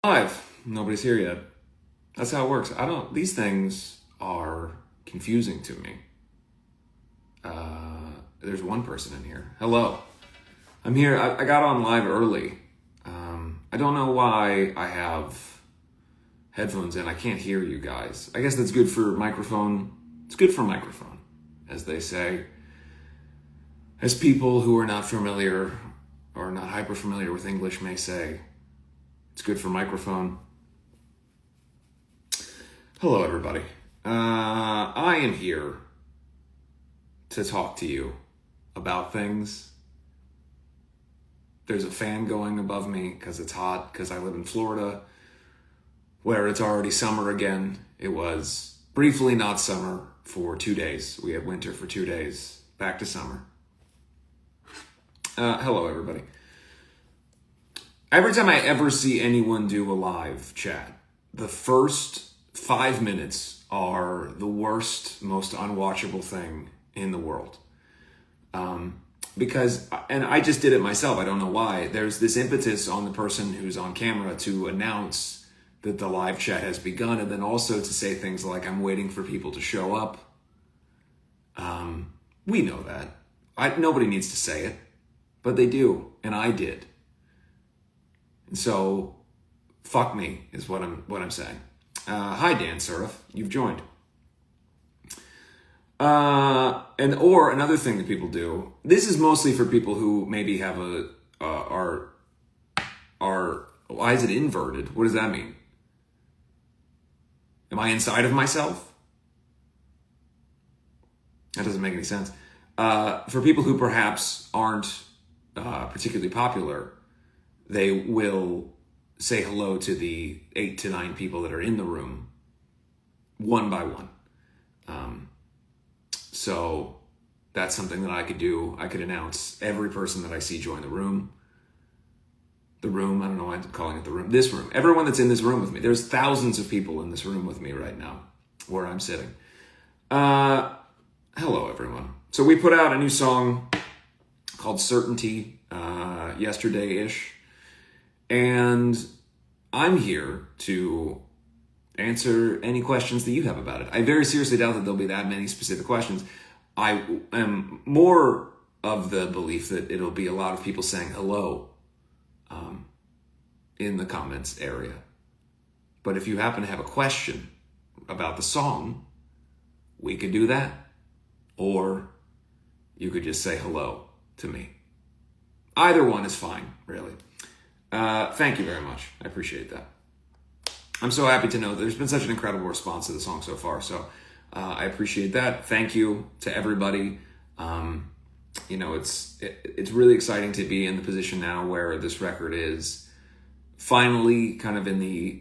Live. Nobody's here yet. That's how it works. These things are confusing to me. There's one person in here. Hello. I'm here. I got on live early. I don't know why I have headphones in. I can't hear you guys. I guess that's good for microphone. It's good for microphone, as they say. As people who are not familiar or not hyper familiar with English may say, it's good for microphone. Hello, everybody. I am here to talk to you about things. There's a fan going above me because it's hot, because I live in Florida, where it's already summer again. It was briefly not summer for 2 days. We had winter for 2 days. Back to summer. Hello, everybody. Every time I ever see anyone do a live chat, the first 5 minutes are the worst, most unwatchable thing in the world. Because, and I just did it myself, I don't know why, there's this impetus on the person who's on camera to announce that the live chat has begun, and then also to say things like, I'm waiting for people to show up. We know that. Nobody needs to say it, but they do, and I did. And so, fuck me is what I'm saying. Hi, Dan Surf, you've joined. Or another thing that people do. This is mostly for people who maybe have are. Why is it inverted? What does that mean? Am I inside of myself? That doesn't make any sense. For people who perhaps aren't particularly popular, they will say hello to the 8 to 9 people that are in the room, one by one. So that's something that I could do. I could announce every person that I see join the room. The room, I don't know why I'm calling it the room. This room. Everyone that's in this room with me. There's thousands of people in this room with me right now, where I'm sitting. Hello, everyone. So we put out a new song called Certainty yesterday-ish. And I'm here to answer any questions that you have about it. I very seriously doubt that there'll be that many specific questions. I am more of the belief that it'll be a lot of people saying hello in the comments area. But if you happen to have a question about the song, we could do that. Or you could just say hello to me. Either one is fine, really. Thank you very much. I appreciate that. I'm so happy to know that there's been such an incredible response to the song so far. So I appreciate that. Thank you to everybody. It's really exciting to be in the position now where this record is finally kind of in the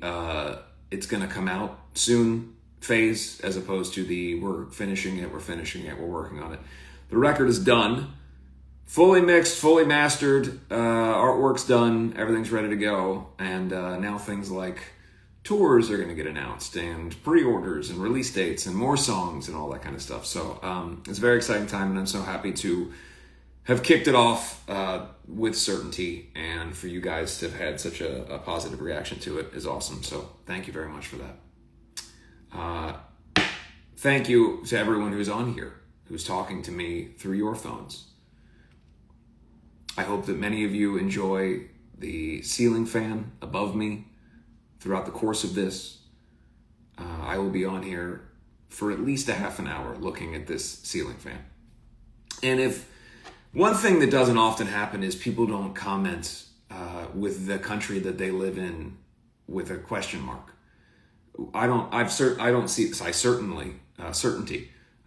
it's going to come out soon phase, as opposed to the we're finishing it, we're working on it. The record is done. Fully mixed, fully mastered, artwork's done, everything's ready to go, and now things like tours are going to get announced, and pre-orders, and release dates, and more songs, and all that kind of stuff. So it's a very exciting time, and I'm so happy to have kicked it off with Certainty, and for you guys to have had such a positive reaction to it is awesome. So thank you very much for that. Thank you to everyone who's on here, who's talking to me through your phones. I hope that many of you enjoy the ceiling fan above me throughout the course of this. I will be on here for at least a half an hour looking at this ceiling fan. And if one thing that doesn't often happen is people don't comment with the country that they live in with a question mark. I don't see this. Certainty.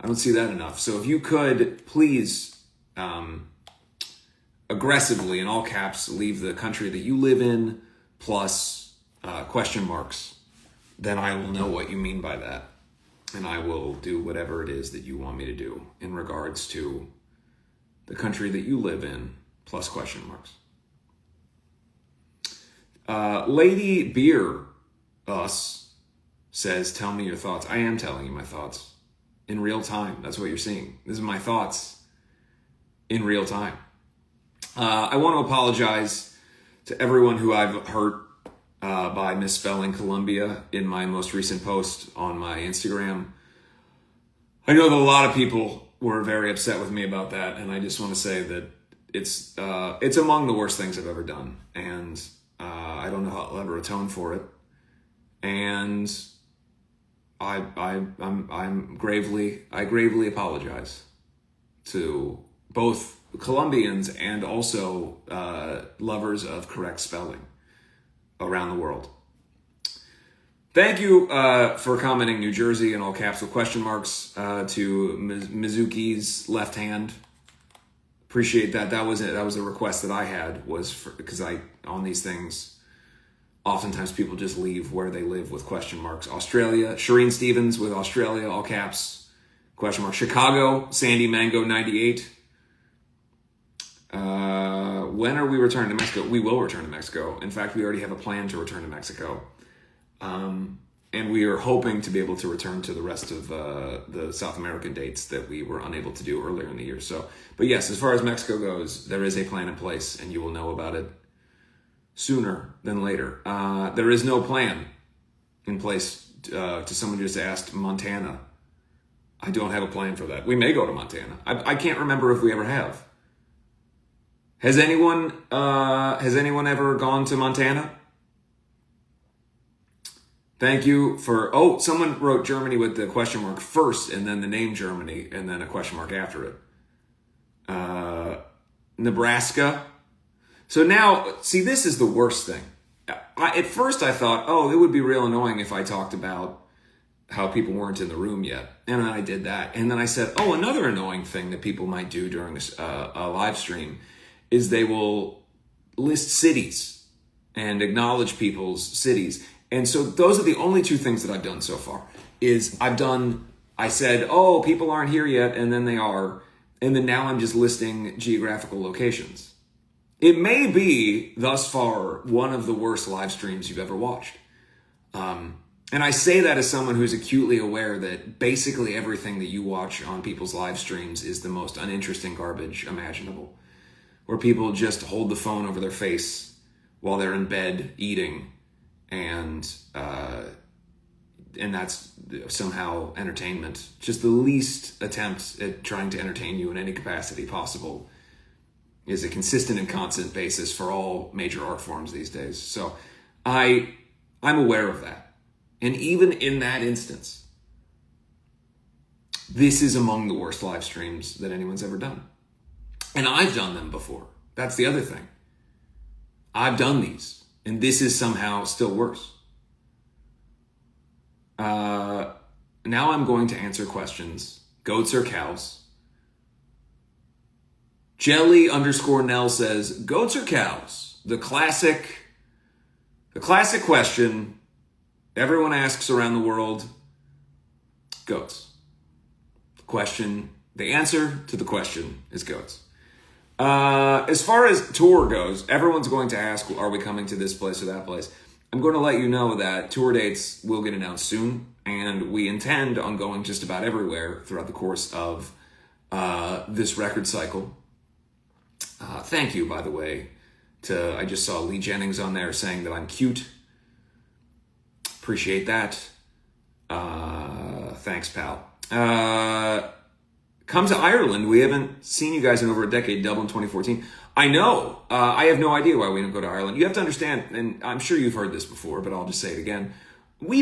I don't see that enough. So if you could please aggressively, in all caps, leave the country that you live in plus question marks, then I will know what you mean by that. And I will do whatever it is that you want me to do in regards to the country that you live in plus question marks. Lady Beer Us says, tell me your thoughts. I am telling you my thoughts in real time. That's what you're seeing. This is my thoughts in real time. I want to apologize to everyone who I've hurt by misspelling Colombia in my most recent post on my Instagram. I know that a lot of people were very upset with me about that, and I just want to say that it's among the worst things I've ever done, and I don't know how I'll ever atone for it. And I gravely apologize to both Colombians and also lovers of correct spelling around the world. Thank you for commenting New Jersey in all caps with question marks to Mizuki's left hand. Appreciate that. That was a request that I had, was because on these things, oftentimes people just leave where they live with question marks. Australia, Shireen Stevens with Australia, all caps, question mark. Chicago, Sandy Mango 98. When are we returning to Mexico? We will return to Mexico. In fact, we already have a plan to return to Mexico. And we are hoping to be able to return to the rest of the South American dates that we were unable to do earlier in the year. But yes, as far as Mexico goes, there is a plan in place, and you will know about it sooner than later. There is no plan in place. To someone just asked Montana. I don't have a plan for that. We may go to Montana. I can't remember if we ever have. Has anyone ever gone to Montana? Thank you for... Oh, someone wrote Germany with the question mark first, and then the name Germany, and then a question mark after it. Nebraska. So now, see, this is the worst thing. At first I thought, oh, it would be real annoying if I talked about how people weren't in the room yet. And then I did that. And then I said, oh, another annoying thing that people might do during this a live stream is they will list cities and acknowledge people's cities. And so those are the only two things that I've done so far. I said, oh, people aren't here yet, and then they are. And then now I'm just listing geographical locations. It may be, thus far, one of the worst live streams you've ever watched. And I say that as someone who's acutely aware that basically everything that you watch on people's live streams is the most uninteresting garbage imaginable, where people just hold the phone over their face while they're in bed eating, and that's somehow entertainment. Just the least attempt at trying to entertain you in any capacity possible is a consistent and constant basis for all major art forms these days. So I'm aware of that. And even in that instance, this is among the worst live streams that anyone's ever done. And I've done them before. That's the other thing. I've done these, and this is somehow still worse. Now I'm going to answer questions. Goats or cows? Jelly_Nell says, goats or cows? The classic question everyone asks around the world. Goats. The answer to the question is goats. As far as tour goes, everyone's going to ask, are we coming to this place or that place? I'm going to let you know that tour dates will get announced soon, and we intend on going just about everywhere throughout the course of this record cycle. Thank you, by the way, I just saw Lee Jennings on there saying that I'm cute. Appreciate that. Thanks, pal. Come to Ireland. We haven't seen you guys in over a decade. Dublin 2014. I know. I have no idea why we don't go to Ireland. You have to understand, and I'm sure you've heard this before, but I'll just say it again. I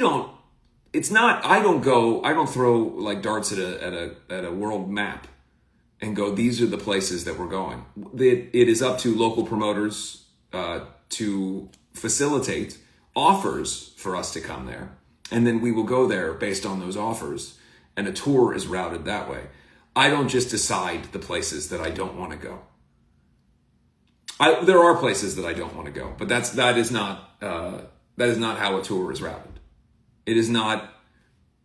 don't throw like darts at a world map and go, these are the places that we're going. It is up to local promoters to facilitate offers for us to come there. And then we will go there based on those offers. And a tour is routed that way. I don't just decide the places that I don't want to go. There are places that I don't want to go, but that is not how a tour is routed. It is not,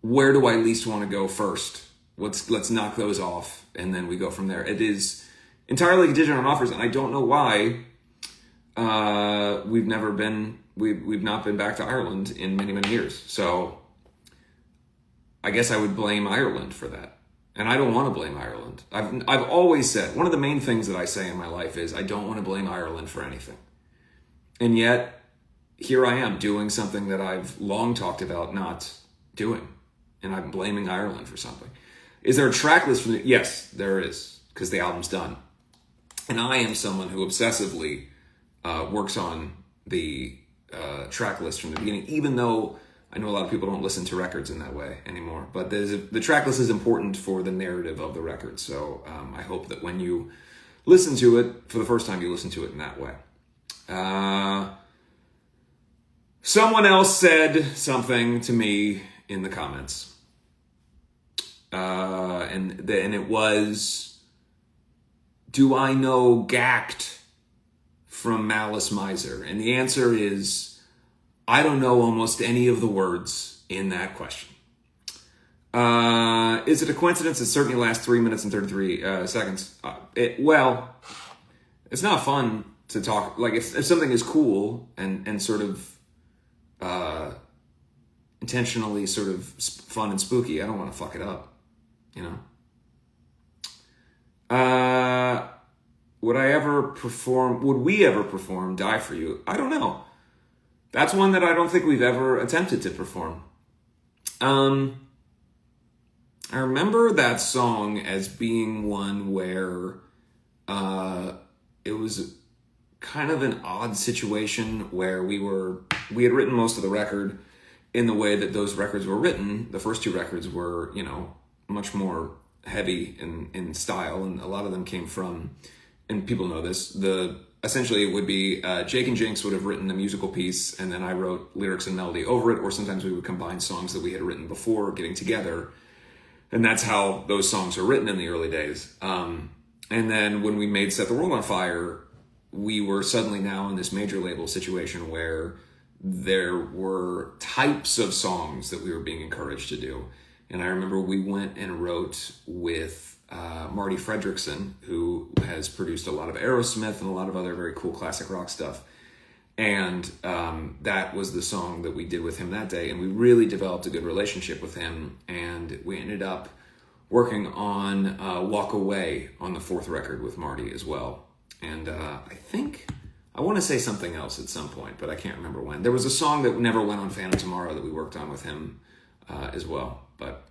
where do I least want to go first? Let's knock those off, and then we go from there. It is entirely contingent on offers, and I don't know why we've not been back to Ireland in many, many years. So I guess I would blame Ireland for that. And I don't want to blame Ireland. I've always said, one of the main things that I say in my life is I don't want to blame Ireland for anything. And yet, here I am doing something that I've long talked about not doing. And I'm blaming Ireland for something. Is there a track list from the... Yes, there is, because the album's done. And I am someone who obsessively works on the track list from the beginning, even though I know a lot of people don't listen to records in that way anymore. But the track list is important for the narrative of the record. So I hope that when you listen to it for the first time, you listen to it in that way. Someone else said something to me in the comments. And it was, do I know Gacked from Malice Miser? And the answer is, I don't know almost any of the words in that question. Is it a coincidence it certainly lasts 3 minutes and 33 seconds? Well, it's not fun to talk, like if something is cool and sort of intentionally sort of fun and spooky, I don't want to fuck it up, you know? Would we ever perform Die For You? I don't know. That's one that I don't think we've ever attempted to perform. I remember that song as being one where it was kind of an odd situation where we had written most of the record in the way that those records were written. The first two records were, you know, much more heavy in style, and a lot of them came from, and people know this, essentially it would be Jake and Jinx would have written a musical piece, and then I wrote lyrics and melody over it, or sometimes we would combine songs that we had written before getting together, and that's how those songs were written in the early days. And then when we made Set the World on Fire, we were suddenly now in this major label situation where there were types of songs that we were being encouraged to do. And I remember we went and wrote with Marty Fredrickson, who has produced a lot of Aerosmith and a lot of other very cool classic rock stuff. And that was the song that we did with him that day. And we really developed a good relationship with him. And we ended up working on Walk Away on the fourth record with Marty as well. And I want to say something else at some point, but I can't remember when. There was a song that never went on Phantom Tomorrow that we worked on with him as well. But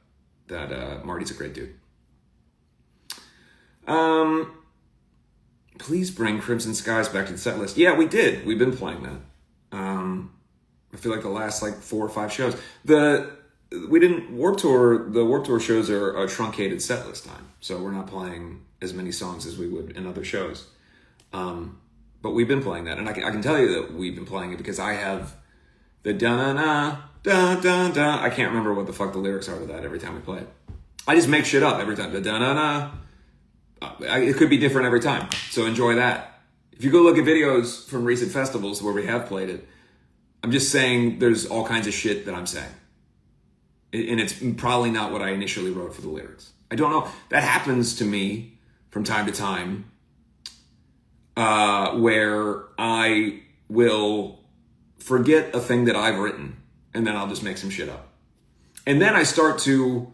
that Marty's a great dude. Please bring Crimson Skies back to the set list. Yeah, we did. We've been playing that. I feel like the last 4 or 5 shows. The Warped Tour shows are a truncated set list time. So we're not playing as many songs as we would in other shows. But we've been playing that, and I can tell you that we've been playing it because I have the da-na, da-da-da. I can't remember what the fuck the lyrics are to that every time we play it. I just make shit up every time. The da-na-na. It could be different every time, so enjoy that. If you go look at videos from recent festivals where we have played it, I'm just saying there's all kinds of shit that I'm saying. And it's probably not what I initially wrote for the lyrics. I don't know. That happens to me from time to time. Where I will forget a thing that I've written, and then I'll just make some shit up. And then I start to,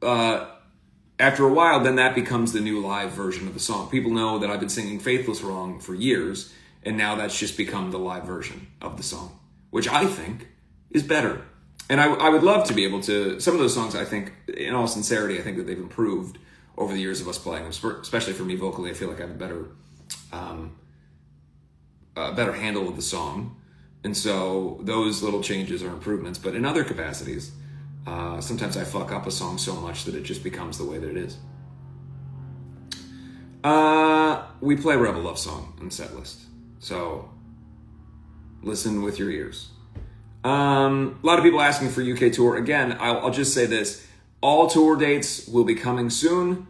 after a while, then that becomes the new live version of the song. People know that I've been singing Faithless Wrong for years, and now that's just become the live version of the song, which I think is better. And I would love to be able to, some of those songs, I think, in all sincerity, I think that they've improved over the years of us playing them, especially for me vocally. I feel like I have a better handle of the song, and so those little changes are improvements. But in other capacities, sometimes I fuck up a song so much that it just becomes the way that it is. We play Rebel Love Song on the set list, so listen with your ears. A lot of people asking for UK tour. Again, I'll just say this: all tour dates will be coming soon.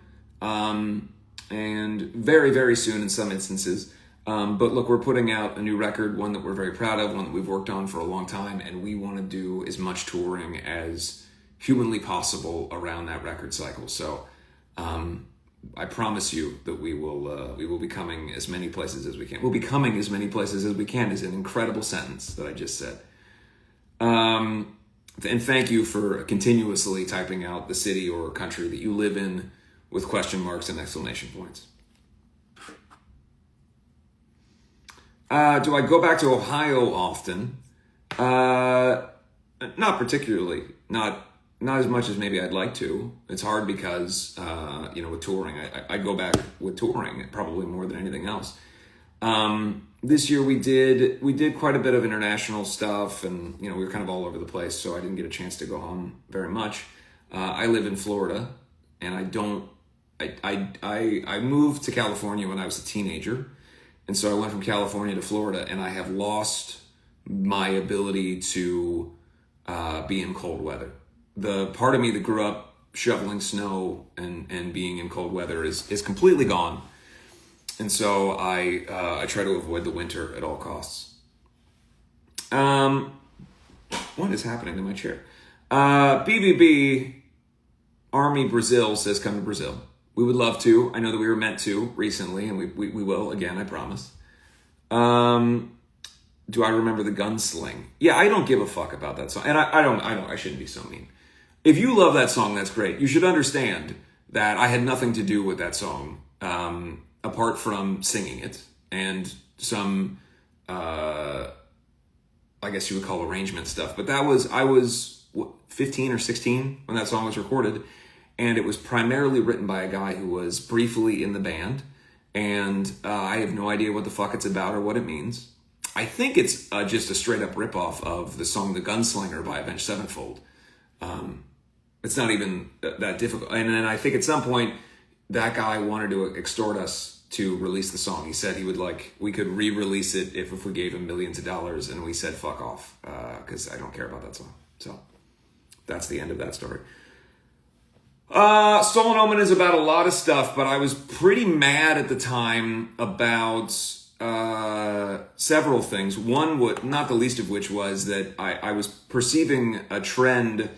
And very, very soon in some instances. But look, we're putting out a new record, one that we're very proud of, one that we've worked on for a long time, and we want to do as much touring as humanly possible around that record cycle. So I promise you that we will be coming as many places as we can. We'll be coming as many places as we can is an incredible sentence that I just said. And thank you for continuously typing out the city or country that you live in with question marks and exclamation points. Do I go back to Ohio often? Not particularly. Not as much as maybe I'd like to. It's hard because, with touring, I go back with touring probably more than anything else. This year we did quite a bit of international stuff, and we were kind of all over the place, so I didn't get a chance to go home very much. I live in Florida, and I moved to California when I was a teenager, and so I went from California to Florida, and I have lost my ability to be in cold weather. The part of me that grew up shoveling snow and being in cold weather is completely gone. And so I try to avoid the winter at all costs. What is happening to my chair? BBB Army Brazil says come to Brazil. We would love to. I know that we were meant to recently, and we will again, I promise. Do I remember the Gunsling? Yeah, I don't give a fuck about that song. And I shouldn't be so mean. If you love that song, that's great. You should understand that I had nothing to do with that song, apart from singing it and some, I guess you would call arrangement stuff. But I was 15 or 16 when that song was recorded. And it was primarily written by a guy who was briefly in the band. And I have no idea what the fuck it's about or what it means. I think it's just a straight up ripoff of the song The Gunslinger by Avenged Sevenfold. It's not even that difficult. And then I think at some point that guy wanted to extort us to release the song. He said we could re-release it if we gave him millions of dollars, and we said fuck off, because I don't care about that song. So that's the end of that story. Stolen Omen is about a lot of stuff, but I was pretty mad at the time about several things. One, not the least of which was that I was perceiving a trend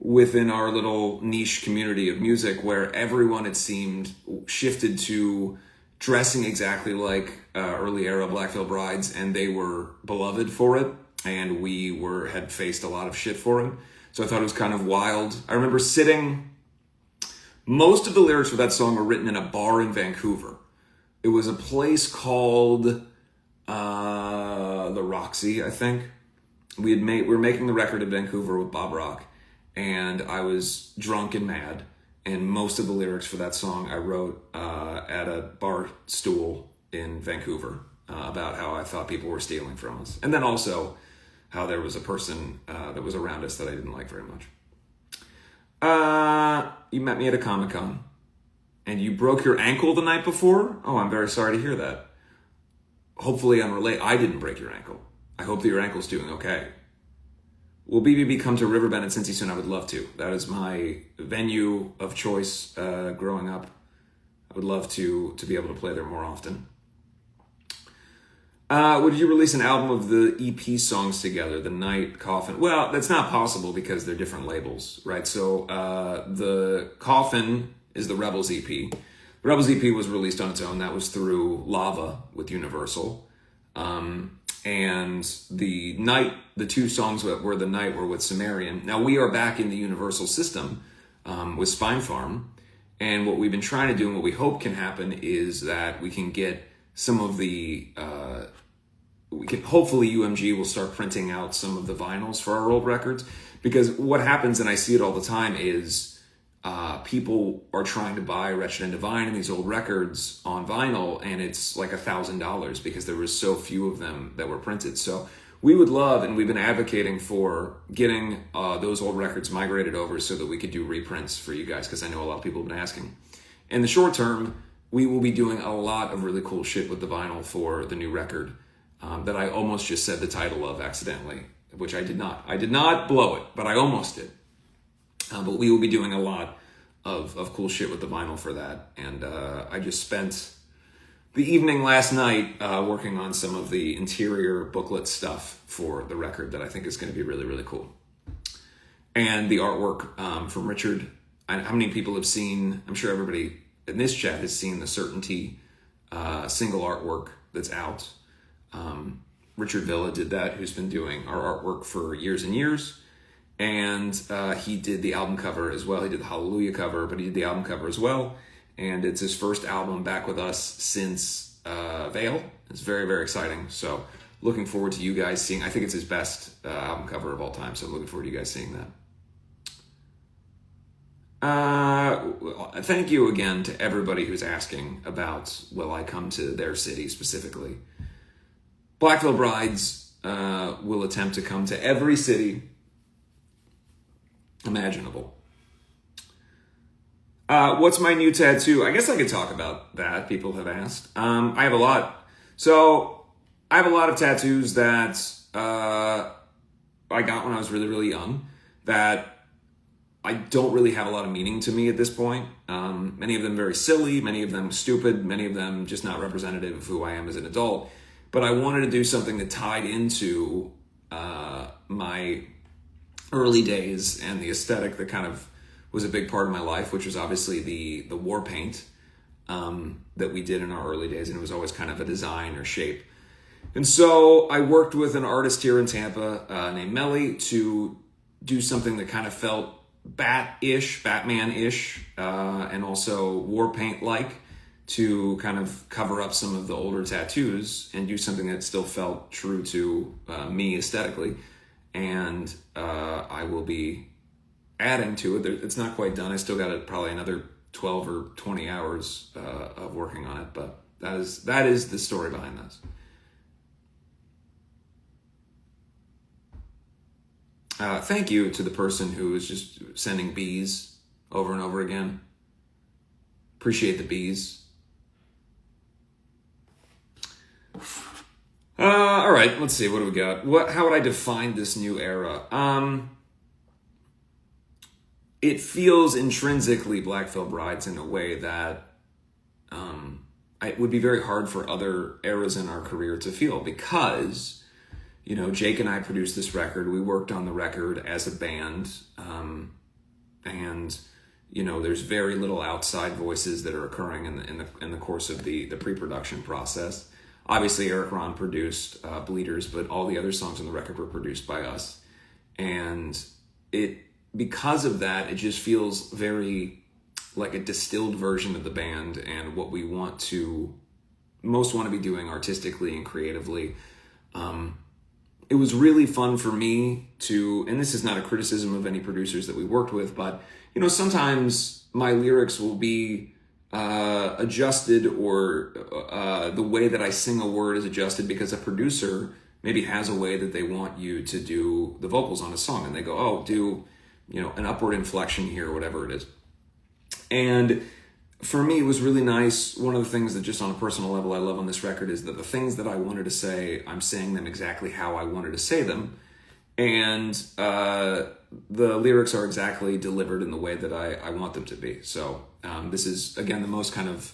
within our little niche community of music where everyone, it seemed, shifted to dressing exactly like early era Black Veil Brides, and they were beloved for it, and we had faced a lot of shit for it. So I thought it was kind of wild. I remember most of the lyrics for that song were written in a bar in Vancouver. It was a place called the Roxy, I think. We were making the record in Vancouver with Bob Rock, and I was drunk and mad. And most of the lyrics for that song I wrote at a bar stool in Vancouver about how I thought people were stealing from us. And then also how there was a person that was around us that I didn't like very much. You met me at a Comic-Con. And you broke your ankle the night before? Oh, I'm very sorry to hear that. Hopefully unrelated. I didn't break your ankle. I hope that your ankle's doing okay. Will BBB come to Riverbend and Cincy soon? I would love to. That is my venue of choice growing up. I would love to be able to play there more often. Would you release an album of the EP songs together? The Night, Coffin. Well, that's not possible because they're different labels, right? So the Coffin is the Rebels EP. The Rebels EP was released on its own. That was through Lava with Universal. And the Night, the two songs were The Night were with Sumerian. Now we are back in the Universal system with Spine Farm. And what we've been trying to do and what we hope can happen is that we can get some of the... hopefully UMG will start printing out some of the vinyls for our old records. Because what happens, and I see it all the time, is... people are trying to buy Wretched and Divine and these old records on vinyl, and it's like $1,000 because there was so few of them that were printed. So we would love, and we've been advocating for getting those old records migrated over so that we could do reprints for you guys, because I know a lot of people have been asking. In the short term, we will be doing a lot of really cool shit with the vinyl for the new record that I almost just said the title of accidentally, which I did not. I did not blow it, but I almost did. But we will be doing a lot of cool shit with the vinyl for that. And I just spent the evening last night working on some of the interior booklet stuff for the record that I think is going to be really, really cool. And the artwork from Richard. How many people have seen, I'm sure everybody in this chat has seen the Certainty single artwork that's out. Richard Villa did that, who's been doing our artwork for years and years. And he did the album cover as well. He did the Hallelujah cover, but he did the album cover as well. And it's his first album back with us since Veil. It's very, very exciting. So looking forward to you guys seeing. I think it's his best album cover of all time, so I'm looking forward to you guys seeing that. Thank you again to everybody who's asking about will I come to their city specifically. Black Veil Brides will attempt to come to every city imaginable. What's my new tattoo? I guess I could talk about that. People have asked. I have a lot. So I have a lot of tattoos that I got when I was really, really young that I don't really have a lot of meaning to me at this point. Many of them very silly, many of them stupid, many of them just not representative of who I am as an adult. But I wanted to do something that tied into my early days and the aesthetic that kind of was a big part of my life, which was obviously the war paint that we did in our early days, and it was always kind of a design or shape. And so I worked with an artist here in Tampa named Melly to do something that kind of felt Batman-ish, and also war paint-like, to kind of cover up some of the older tattoos and do something that still felt true to me aesthetically. And I will be adding to it. It's not quite done. I still got probably another 12 or 20 hours of working on it, but that is the story behind this. Thank you to the person who is just sending bees over and over again. Appreciate the bees. All right, let's see. What do we got? How would I define this new era? It feels intrinsically Black Veil Brides in a way that it would be very hard for other eras in our career to feel, because, you know, Jake and I produced this record. We worked on the record as a band, and you know, there's very little outside voices that are occurring in the course of the pre-production process. Obviously, Eric Ron produced Bleeders, but all the other songs on the record were produced by us, and because of that, it just feels very like a distilled version of the band and what we want to be doing artistically and creatively. It was really fun for me to, and this is not a criticism of any producers that we worked with, but, you know, sometimes my lyrics will be adjusted, or the way that I sing a word is adjusted because a producer maybe has a way that they want you to do the vocals on a song, and they go, oh, do, you know, an upward inflection here, or whatever it is. And for me, it was really nice. One of the things that just on a personal level I love on this record is that the things that I wanted to say, I'm saying them exactly how I wanted to say them. And the lyrics are exactly delivered in the way that I want them to be. So this is, again, the most kind of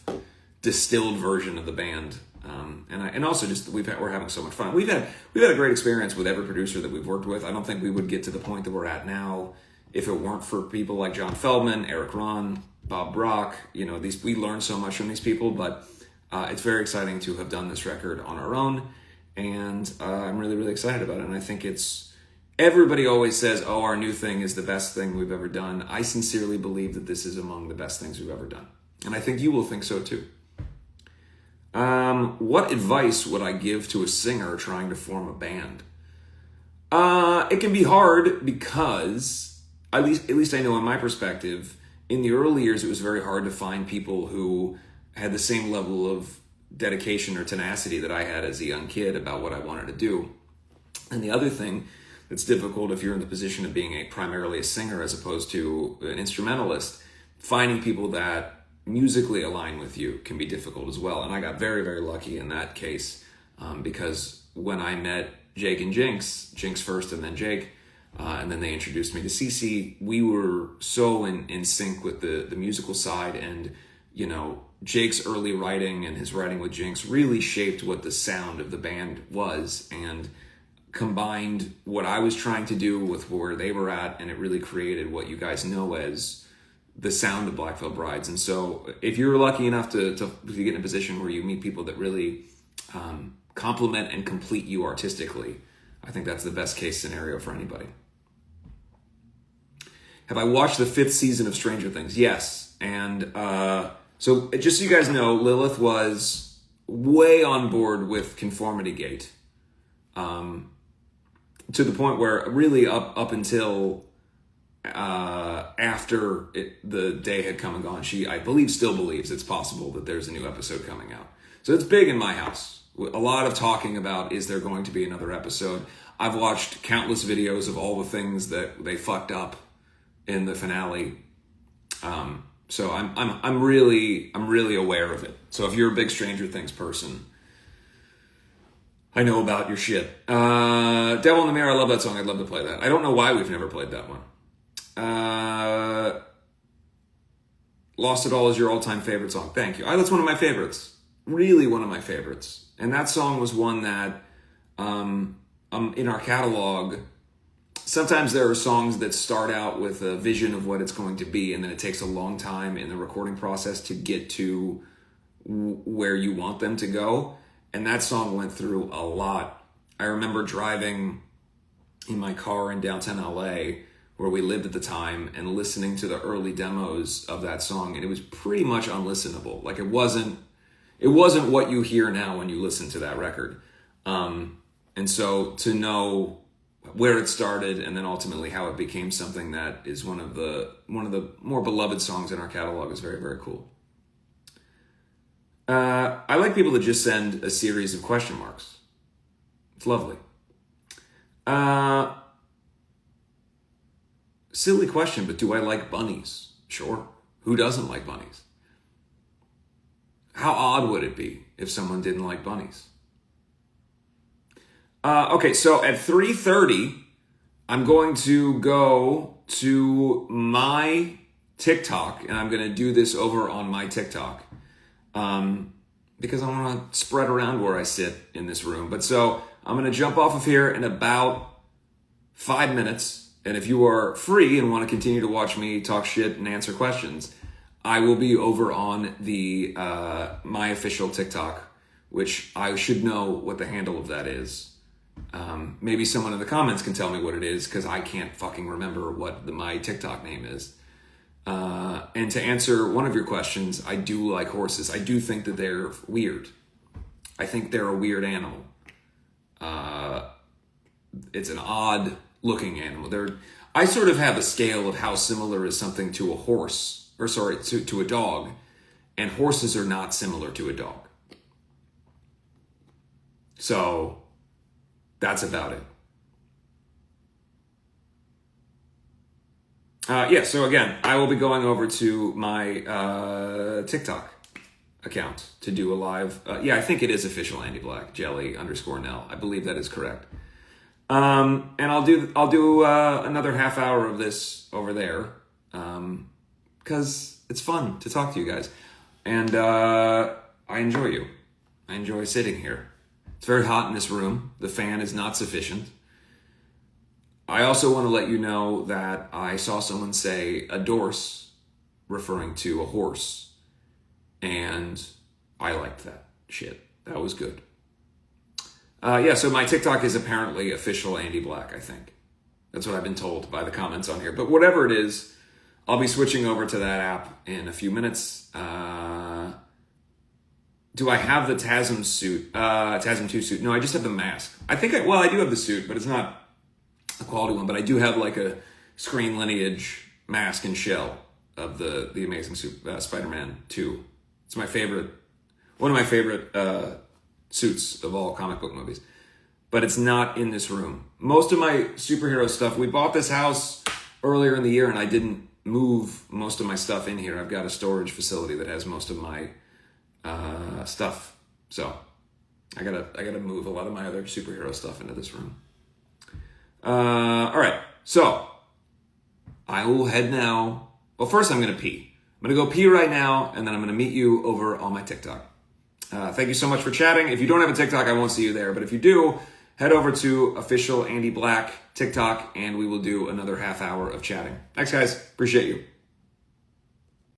distilled version of the band. And also just we're having so much fun. We've had a great experience with every producer that we've worked with. I don't think we would get to the point that we're at now if it weren't for people like John Feldman, Eric Ron, Bob Brock. You know, we learned so much from these people, but it's very exciting to have done this record on our own, and I'm really, really excited about it. And I think everybody always says, oh, our new thing is the best thing we've ever done. I sincerely believe that this is among the best things we've ever done, and I think you will think so too. What advice would I give to a singer trying to form a band? It can be hard because, at least I know in my perspective, in the early years, it was very hard to find people who had the same level of dedication or tenacity that I had as a young kid about what I wanted to do. And the other thing that's difficult if you're in the position of being primarily a singer as opposed to an instrumentalist, finding people that musically align with you can be difficult as well. And I got very, very lucky in that case, because when I met Jake and Jinx first and then Jake, and then they introduced me to Cece, we were so in sync with the musical side. And, you know, Jake's early writing and his writing with Jinx really shaped what the sound of the band was, and combined what I was trying to do with where they were at, and it really created what you guys know as the sound of Black Veil Brides. And so if you're lucky enough to get in a position where you meet people that really complement and complete you artistically, I think that's the best case scenario for anybody. Have I watched the 5th season of Stranger Things? Yes. And so just so you guys know, Lilith was way on board with Conformity Gate. to the point where really up until after the day had come and gone, she, I believe, still believes it's possible that there's a new episode coming out. So it's big in my house. A lot of talking about, is there going to be another episode? I've watched countless videos of all the things that they fucked up in the finale. So I'm really aware of it. So if you're a big Stranger Things person, I know about your shit. Devil in the Mirror, I love that song. I'd love to play that. I don't know why we've never played that one. Lost It All is your all-time favorite song. Thank you. That's one of my favorites. Really one of my favorites. And that song was one that in our catalog, sometimes there are songs that start out with a vision of what it's going to be, and then it takes a long time in the recording process to get to where you want them to go. And that song went through a lot. I remember driving in my car in downtown LA, where we lived at the time, and listening to the early demos of that song, and it was pretty much unlistenable. Like it wasn't what you hear now when you listen to that record. And so to know where it started and then ultimately how it became something that is one of the more beloved songs in our catalog is very, very cool. I like people that just send a series of question marks. It's lovely. Silly question, but do I like bunnies? Sure. Who doesn't like bunnies? How odd would it be if someone didn't like bunnies? Okay, so at 3:30, I'm going to go to my TikTok, and I'm going to do this over on my TikTok, because I want to spread around where I sit in this room. But so I'm going to jump off of here in about 5 minutes, and if you are free and want to continue to watch me talk shit and answer questions, I will be over on the my official TikTok, which I should know what the handle of that is. Maybe someone in the comments can tell me what it is, because I can't fucking remember what my TikTok name is. And to answer one of your questions, I do like horses. I do think that they're weird. I think they're a weird animal. It's an odd looking animal. I sort of have a scale of how similar is something to a horse, or sorry, to a dog, and horses are not similar to a dog. So that's about it. So again, I will be going over to my TikTok account to do a live. I think it is official Andy Black, Jelly_Nell. I believe that is correct. And I'll do another half hour of this over there, because it's fun to talk to you guys, and I enjoy you. I enjoy sitting here. It's very hot in this room. The fan is not sufficient. I also want to let you know that I saw someone say a dorse, referring to a horse, and I liked that shit. That was good. So my TikTok is apparently official Andy Black, I think. That's what I've been told by the comments on here. But whatever it is, I'll be switching over to that app in a few minutes. Do I have the TASM suit? TASM 2 suit? No, I just have the mask. I do have the suit, but it's not a quality one. But I do have like a Screen Lineage mask and shell of the Amazing Spider-Man 2. It's my favorite, one of my favorite suits of all comic book movies. But it's not in this room. Most of my superhero stuff, we bought this house earlier in the year, and I didn't move most of my stuff in here. I've got a storage facility that has most of my stuff. So I gotta move a lot of my other superhero stuff into this room. All right, so I will head now. Well, first I'm gonna pee. I'm gonna go pee right now, and then I'm gonna meet you over on my TikTok. Thank you so much for chatting. If you don't have a TikTok, I won't see you there. But if you do, head over to official Andy Black TikTok, and we will do another half hour of chatting. Thanks, guys. Appreciate you.